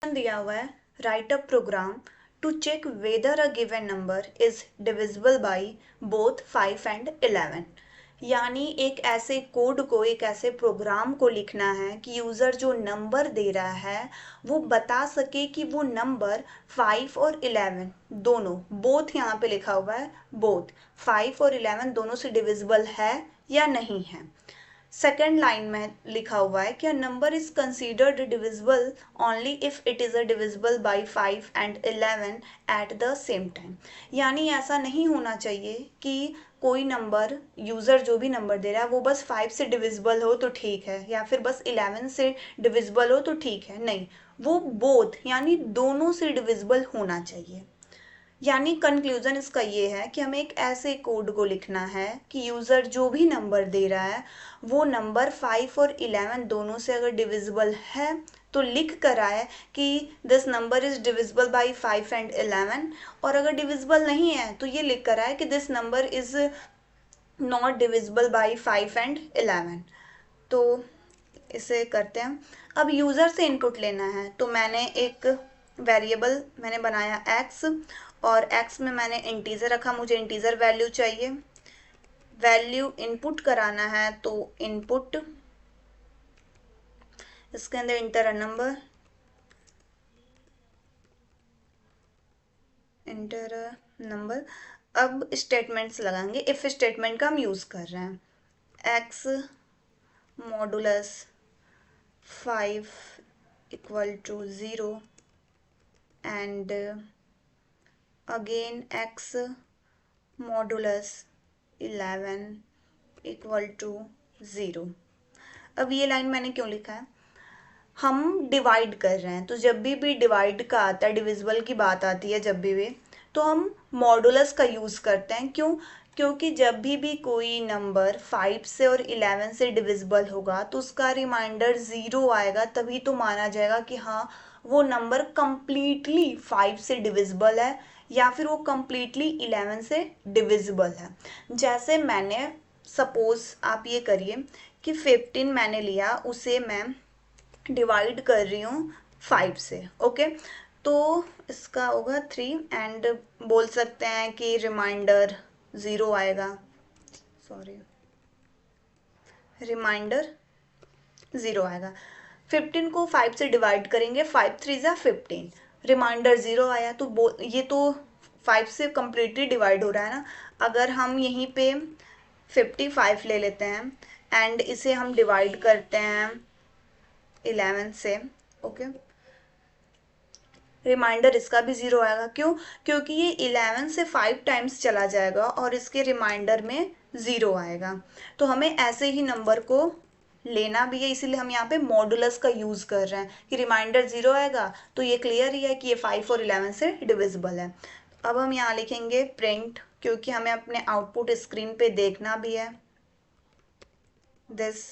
दिया हुआ है write a program to check whether a given number is divisible by both 5 and 11। यानी एक ऐसे कोड को, एक ऐसे प्रोग्राम को लिखना है कि यूज़र जो नंबर दे रहा है वो बता सके कि वो नंबर 5 और 11 दोनों, बोथ यहाँ पे लिखा हुआ है, बोथ 5 और 11 दोनों से डिविजिबल है या नहीं है। सेकेंड लाइन में लिखा हुआ है कि a number is considered divisible only if it is a divisible by 5 and 11 at the same time. यानी ऐसा नहीं होना चाहिए कि कोई नंबर, यूज़र जो भी नंबर दे रहा है वो बस 5 से डिविजिबल हो तो ठीक है, या फिर बस 11 से डिविजिबल हो तो ठीक है, नहीं, वो बोथ यानी दोनों से डिविजिबल होना चाहिए। यानी कंक्लूजन इसका ये है कि हमें एक ऐसे कोड को लिखना है कि यूज़र जो भी नंबर दे रहा है वो नंबर 5 और 11 दोनों से अगर डिविजिबल है तो लिख कर आए कि this number is divisible bye 5 and 11, और अगर डिविजिबल नहीं है तो ये लिख कर आए कि this number is not divisible by 5 and 11। तो इसे करते हैं। अब यूज़र से इनपुट लेना है, तो मैंने एक वेरिएबल मैंने बनाया x, और x में मैंने इंटीजर रखा, मुझे इंटीजर वैल्यू चाहिए। वैल्यू इनपुट कराना है तो इनपुट, इसके अंदर enter a number, enter a number. अब स्टेटमेंट्स लगाएंगे, इफ स्टेटमेंट का हम यूज़ कर रहे हैं। x modulus 5 equal to 0 and again x modulus 11 equal to 0। अब ये लाइन मैंने क्यों लिखा है, हम डिवाइड कर रहे हैं, तो जब भी डिवाइड का आता है, डिविजिबल की बात आती है जब भी तो हम मॉडुलस का यूज़ करते हैं। क्यों? क्योंकि जब भी कोई नंबर 5 से और 11 से डिविजिबल होगा तो उसका रिमाइंडर 0 आएगा, तभी तो माना जाएगा कि हाँ वो नंबर कंप्लीटली 5 से डिविजिबल है या फिर वो कंप्लीटली 11 से डिविजिबल है। जैसे मैंने, सपोज आप ये करिए कि 15 मैंने लिया, उसे मैं डिवाइड कर रही हूँ 5 से, ओके, तो इसका होगा 3 एंड बोल सकते हैं कि रिमाइंडर 0 आएगा, सॉरी, रिमाइंडर 0 आएगा। 15 को 5 से डिवाइड करेंगे, 5 3 ज़ा 15, रिमाइंडर 0 आया, तो ये तो 5 से कम्प्लीटली डिवाइड हो रहा है ना। अगर हम यहीं पे 55 ले लेते हैं एंड इसे हम डिवाइड करते हैं 11 से, ओके, रिमाइंडर इसका भी 0 आएगा। क्यों? क्योंकि ये 11 से 5 टाइम्स चला जाएगा और इसके रिमाइंडर में 0 आएगा। तो हमें ऐसे ही नंबर को लेना भी है, इसीलिए हम यहाँ पे मॉडुलस का यूज़ कर रहे हैं कि रिमाइंडर 0 आएगा, तो ये क्लियर ही है कि ये 5 और 11 से डिविजिबल है। अब हम यहाँ लिखेंगे प्रिंट, क्योंकि हमें अपने आउटपुट स्क्रीन पे देखना भी है। This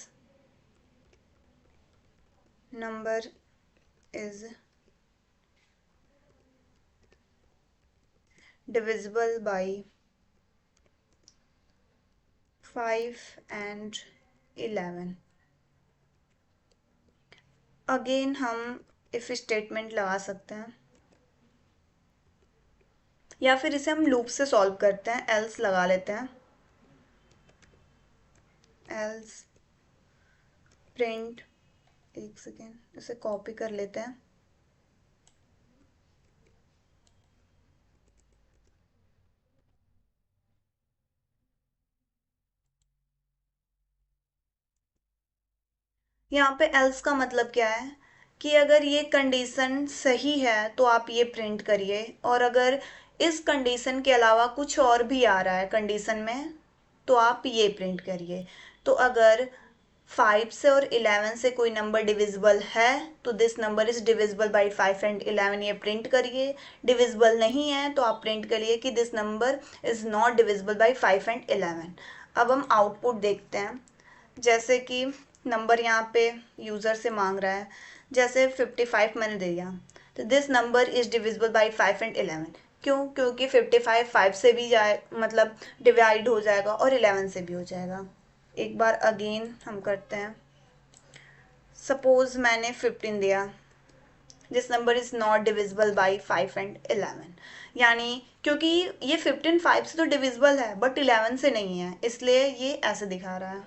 number is divisible by 5 and 11। Again हम इफ स्टेटमेंट लगा सकते हैं, या फिर इसे हम लूप से सॉल्व करते हैं, एल्स लगा लेते हैं। एल्स प्रिंट, एक सेकेंड इसे कॉपी कर लेते हैं। यहाँ पे एल्स का मतलब क्या है कि अगर ये कंडीशन सही है तो आप ये प्रिंट करिए, और अगर इस कंडीशन के अलावा कुछ और भी आ रहा है कंडीशन में तो आप ये प्रिंट करिए। तो अगर 5 से और 11 से कोई नंबर डिविजिबल है तो this number is divisible bye 5 and 11, ये प्रिंट करिए। डिविजिबल नहीं है तो आप प्रिंट करिए कि this number is not divisible by 5 and 11। अब हम आउटपुट देखते हैं, जैसे कि नंबर यहाँ पे यूज़र से मांग रहा है, जैसे 55 मैंने दे दिया, तो this number is divisible bye 5 and 11। क्यों? क्योंकि 55 5 से भी जाए, मतलब डिवाइड हो जाएगा, और 11 से भी हो जाएगा। एक बार अगेन हम करते हैं, सपोज मैंने 15 दिया, this number is not divisible by 5 and 11। यानी क्योंकि ये 15 5 से तो डिविजिबल है बट 11 से नहीं है, इसलिए ये ऐसे दिखा रहा है।